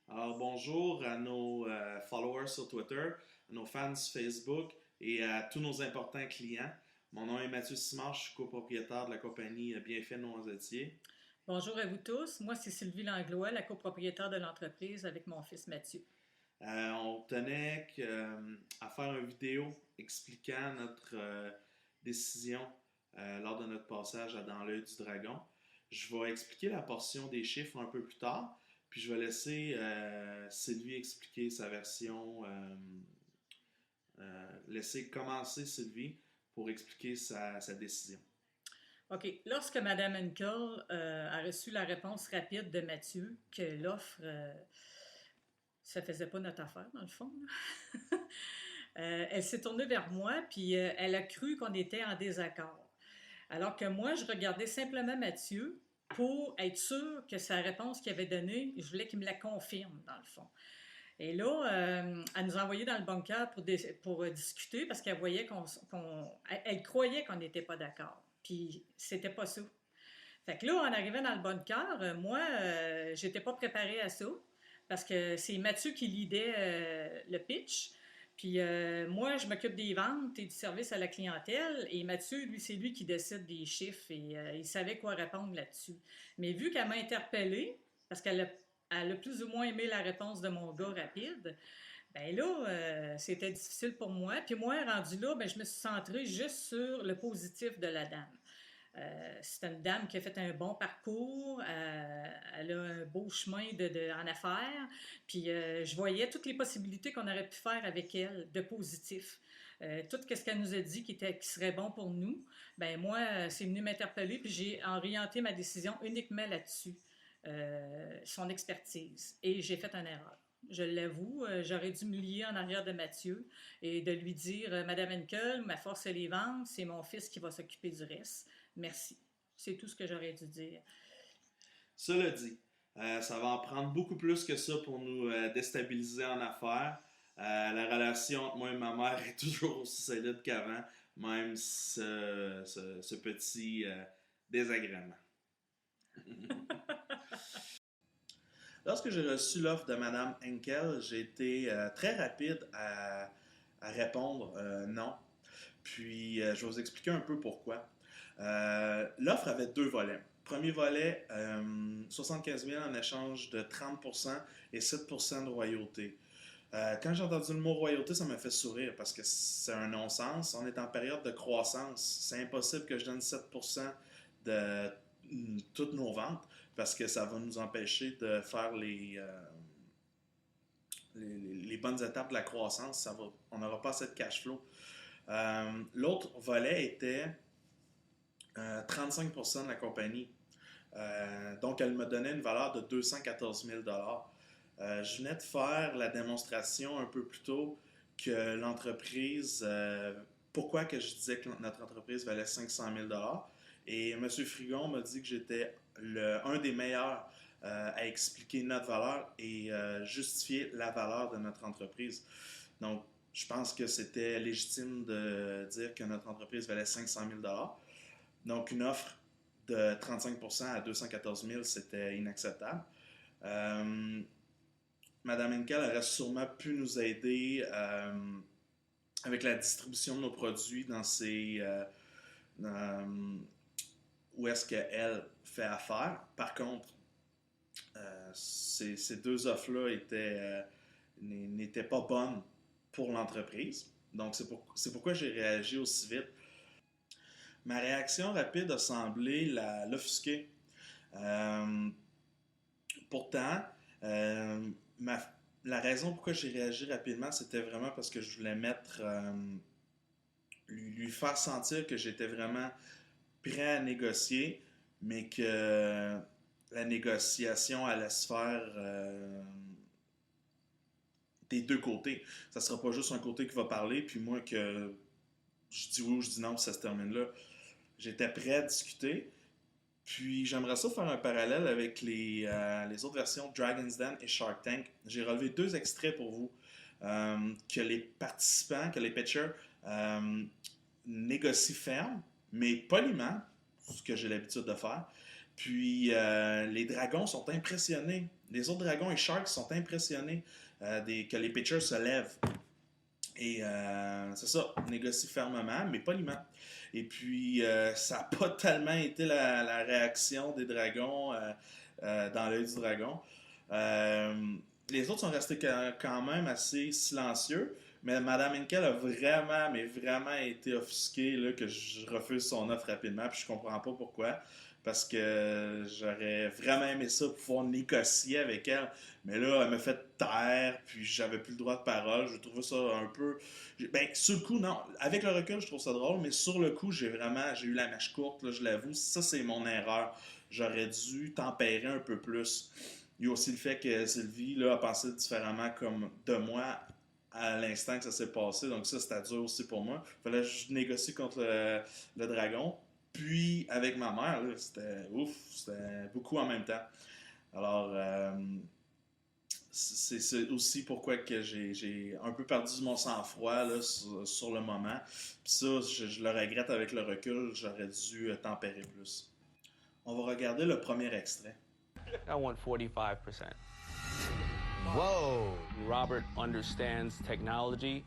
Alors bonjour à nos followers sur Twitter, à nos fans Facebook et à tous nos importants clients. Mon nom est Mathieu Simard, je suis copropriétaire de la compagnie Bienfait Noisetier. Bonjour à vous tous. Moi, c'est Sylvie Langlois, la copropriétaire de l'entreprise avec mon fils Mathieu. On tenait à faire une vidéo expliquant notre décision lors de notre passage à Dans l'œil du dragon. Je vais expliquer la portion des chiffres un peu plus tard, puis je vais laisser Sylvie expliquer sa version. Laisser commencer Sylvie pour expliquer sa décision. OK. Lorsque Mme Henkel a reçu la réponse rapide de Mathieu que l'offre, ça faisait pas notre affaire, dans le fond, elle s'est tournée vers moi, puis elle a cru qu'on était en désaccord. Alors que moi, je regardais simplement Mathieu pour être sûr que sa réponse qu'il avait donnée, je voulais qu'il me la confirme, dans le fond. Et là, elle nous a envoyé dans le bunker pour discuter parce qu'elle voyait elle croyait qu'on n'était pas d'accord. Puis c'était pas ça. Fait que là, on arrivait dans le bunker. Moi, j'étais pas préparée à ça parce que c'est Mathieu qui lidait le pitch. Puis moi, je m'occupe des ventes et du service à la clientèle. Et Mathieu, lui, c'est lui qui décide des chiffres et il savait quoi répondre là-dessus. Mais vu qu'elle m'a interpellée, parce qu'elle a plus ou moins aimé la réponse de mon gars rapide, ben là, c'était difficile pour moi. Puis moi, rendu là, ben, je me suis centrée juste sur le positif de la dame. C'est une dame qui a fait un bon parcours, elle a un beau chemin en affaires, puis je voyais toutes les possibilités qu'on aurait pu faire avec elle de positif. Tout ce qu'elle nous a dit qui serait bon pour nous, ben moi, c'est venu m'interpeller, puis j'ai orienté ma décision uniquement là-dessus, son expertise. Et j'ai fait une erreur. Je l'avoue, j'aurais dû me lier en arrière de Mathieu et de lui dire Madame Henkel, ma force c'est les ventes, c'est mon fils qui va s'occuper du reste. Merci. C'est tout ce que j'aurais dû dire. Cela dit, ça va en prendre beaucoup plus que ça pour nous déstabiliser en affaires. La relation entre moi et ma mère est toujours aussi solide qu'avant, même ce petit désagrément. Lorsque j'ai reçu l'offre de Mme Henkel, j'ai été très rapide à répondre non. Puis, je vais vous expliquer un peu pourquoi. L'offre avait deux volets. Premier volet, 75 000 en échange de 30% et 7% de royauté. Quand j'ai entendu le mot royauté, ça m'a fait sourire parce que c'est un non-sens. On est en période de croissance. C'est impossible que je donne 7% de toutes nos ventes parce que ça va nous empêcher de faire les bonnes étapes de la croissance. On n'aura pas assez de cash flow. L'autre volet était 35% de la compagnie. Donc, elle me donnait une valeur de 214 000 je venais de faire la démonstration un peu plus tôt que l'entreprise, pourquoi que je disais que notre entreprise valait 500 000 et M. Frigon m'a dit que j'étais un des meilleurs à expliquer notre valeur et justifier la valeur de notre entreprise. Donc, je pense que c'était légitime de dire que notre entreprise valait 500 000 donc, une offre de 35% à 214 000, c'était inacceptable. Madame Henkel aurait sûrement pu nous aider avec la distribution de nos produits où est-ce qu'elle fait affaire. Par contre, ces deux offres-là n'étaient pas bonnes pour l'entreprise. Donc, c'est pourquoi j'ai réagi aussi vite. Ma réaction rapide a semblé l'offusquer. Pourtant, la raison pourquoi j'ai réagi rapidement, c'était vraiment parce que je voulais lui faire sentir que j'étais vraiment prêt à négocier, mais que la négociation allait se faire des deux côtés. Ça ne sera pas juste un côté qui va parler, puis moi que je dis oui ou je dis non, puis ça se termine là. J'étais prêt à discuter. Puis j'aimerais ça faire un parallèle avec les autres versions Dragon's Den et Shark Tank. J'ai relevé deux extraits pour vous que les participants, que les pitchers négocient ferme, mais poliment, ce que j'ai l'habitude de faire. Puis les dragons sont impressionnés. Les autres dragons et sharks sont impressionnés que les pitchers se lèvent. Et c'est ça, on négocie fermement, mais poliment. Et puis, ça n'a pas tellement été la réaction des dragons dans l'œil du dragon. Les autres sont restés quand même assez silencieux, mais Madame Henkel a vraiment, mais vraiment été offusquée là, que je refuse son offre rapidement, puis je comprends pas pourquoi. Parce que j'aurais vraiment aimé ça, pouvoir négocier avec elle. Mais là, elle m'a fait taire, puis j'avais plus le droit de parole. Je trouvais ça un peu. Ben, sur le coup, non. Avec le recul, je trouve ça drôle, mais sur le coup, j'ai eu la mèche courte, là, je l'avoue. Ça, c'est mon erreur. J'aurais dû tempérer un peu plus. Il y a aussi le fait que Sylvie là, a pensé différemment comme de moi à l'instant que ça s'est passé. Donc ça, c'était dur aussi pour moi. Il fallait que je négocie contre le dragon. Puis avec ma mère, là, c'était ouf, c'était beaucoup en même temps. Alors, c'est aussi pourquoi que j'ai un peu perdu mon sang-froid là, sur le moment. Puis ça, je le regrette avec le recul, j'aurais dû tempérer plus. On va regarder le premier extrait. I want 45%. Whoa. Robert understands technology,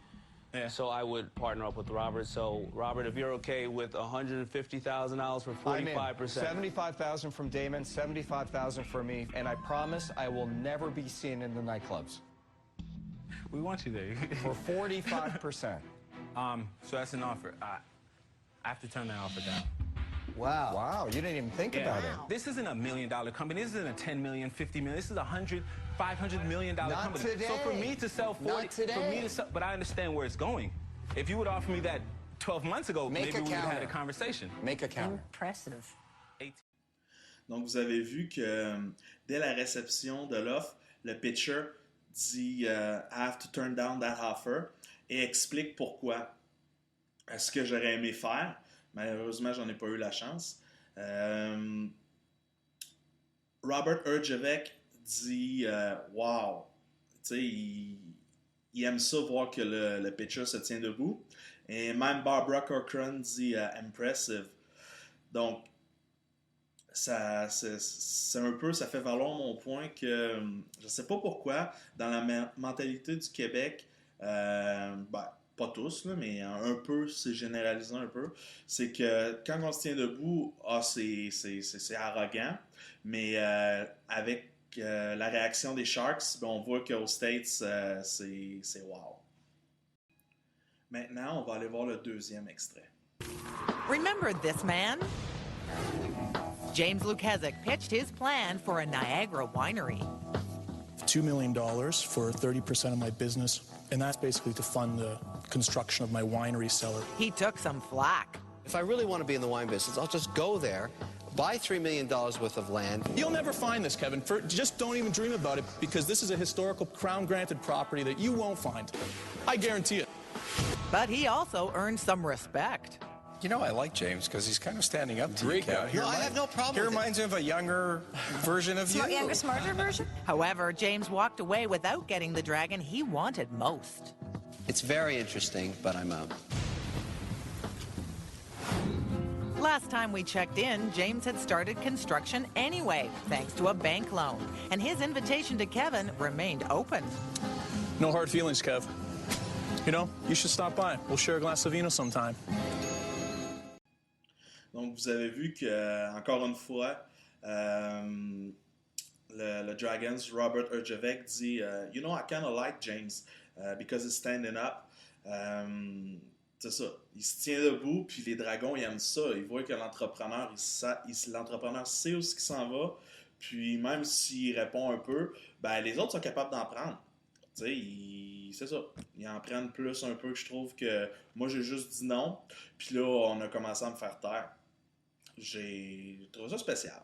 so I would partner up with Robert. So, Robert, if you're okay with $150,000 for 45%. 75,000 from Damon, 75,000 for me, and I promise I will never be seen in the nightclubs. We want you there. For 45%. So that's an offer. I have to turn that offer down. Wow. Wow, you didn't even think about it. This isn't $1 million company. This isn't a 10 million, 50 million. This is $500 million company. Today. So for me to sell 40, Not today. for me to sell, but I understand where it's going. If you would offer me that 12 months ago, Make maybe a we would have had a counter. conversation. Make a counter. Impressive. Donc, vous avez vu que dès la réception de l'offre, le pitcher dit I have to turn down that offer et explique pourquoi. Ce que j'aurais aimé faire. Malheureusement, j'en ai pas eu la chance. Robert Herjavec dit wow. Tu sais, il aime ça voir que le pitcher se tient debout. Et même Barbara Corcoran dit impressive. Donc, ça, c'est un peu, ça fait valoir mon point que je sais pas pourquoi, dans la mentalité du Québec, pas tous, là, mais un peu, c'est généralisé un peu, c'est que quand on se tient debout, c'est arrogant, mais avec la réaction des Sharks, on voit qu'aux States, c'est wow. Maintenant, on va aller voir le deuxième extrait. Remember this man? James Lukasik pitched his plan for a Niagara winery. $2 million for 30% of my business, and that's basically to fund the construction of my winery cellar. He took some flack. If I really want to be in the wine business, I'll just go there, buy $3 million worth of land. You'll never find this, Kevin. Just don't even dream about it, because this is a historical Crown-granted property that you won't find. I guarantee it. But he also earned some respect. You know, I like James because he's kind of standing up to you, Great guy. Kevin. No, I have no problem He with it. reminds me of a younger version of you. Younger, smarter version? However, James walked away without getting the dragon he wanted most. It's very interesting, but I'm out. Last time we checked in, James had started construction anyway, thanks to a bank loan, and his invitation to Kevin remained open. No hard feelings, Kev. You know, you should stop by. We'll share a glass of vino sometime. Donc, vous avez vu que, encore une fois, le Dragons, Robert Herjavec dit You know, I kind of like James because he's standing up. C'est ça. Il se tient debout, puis les dragons, ils aiment ça. Ils voient que l'entrepreneur, l'entrepreneur sait où il s'en va, puis même s'il répond un peu, ben, les autres sont capables d'en prendre. Tu sais, c'est ça. Ils en prennent plus un peu que je trouve que moi, j'ai juste dit non, puis là, on a commencé à me faire taire. J'ai trouvé ça spécial.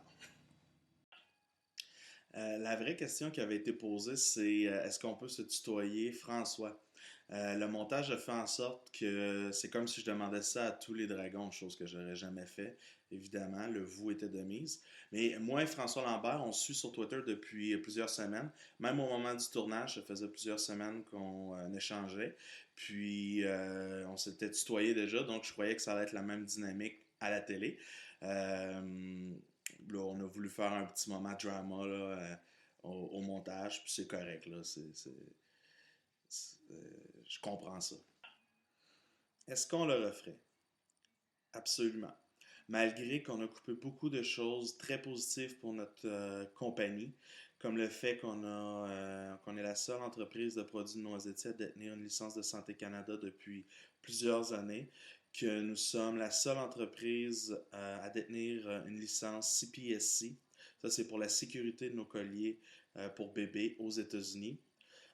La vraie question qui avait été posée, c'est est-ce qu'on peut se tutoyer, François? Le montage a fait en sorte que c'est comme si je demandais ça à tous les dragons, chose que j'aurais jamais fait. Évidemment, le vous était de mise. Mais moi et François Lambert, on se suit sur Twitter depuis plusieurs semaines. Même au moment du tournage, ça faisait plusieurs semaines qu'on échangeait. Puis, on s'était tutoyé déjà, donc je croyais que ça allait être la même dynamique à la télé. là, on a voulu faire un petit moment drama là, au montage, puis c'est correct. Là, je comprends ça. Est-ce qu'on le referait? Absolument. Malgré qu'on a coupé beaucoup de choses très positives pour notre compagnie, comme le fait qu'on est la seule entreprise de produits de noisetiers à détenir une licence de Santé Canada depuis plusieurs années, que nous sommes la seule entreprise à détenir une licence CPSC. Ça, c'est pour la sécurité de nos colliers pour bébés aux États-Unis.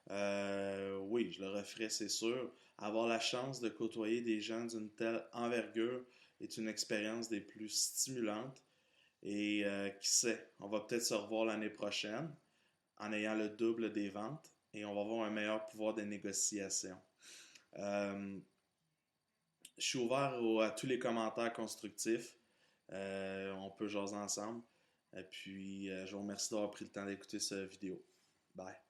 Oui, je le referai, c'est sûr. Avoir la chance de côtoyer des gens d'une telle envergure est une expérience des plus stimulantes. Et qui sait, on va peut-être se revoir l'année prochaine en ayant le double des ventes et on va avoir un meilleur pouvoir de négociation. Je suis ouvert à tous les commentaires constructifs. On peut jaser ensemble. Et puis, je vous remercie d'avoir pris le temps d'écouter cette vidéo. Bye.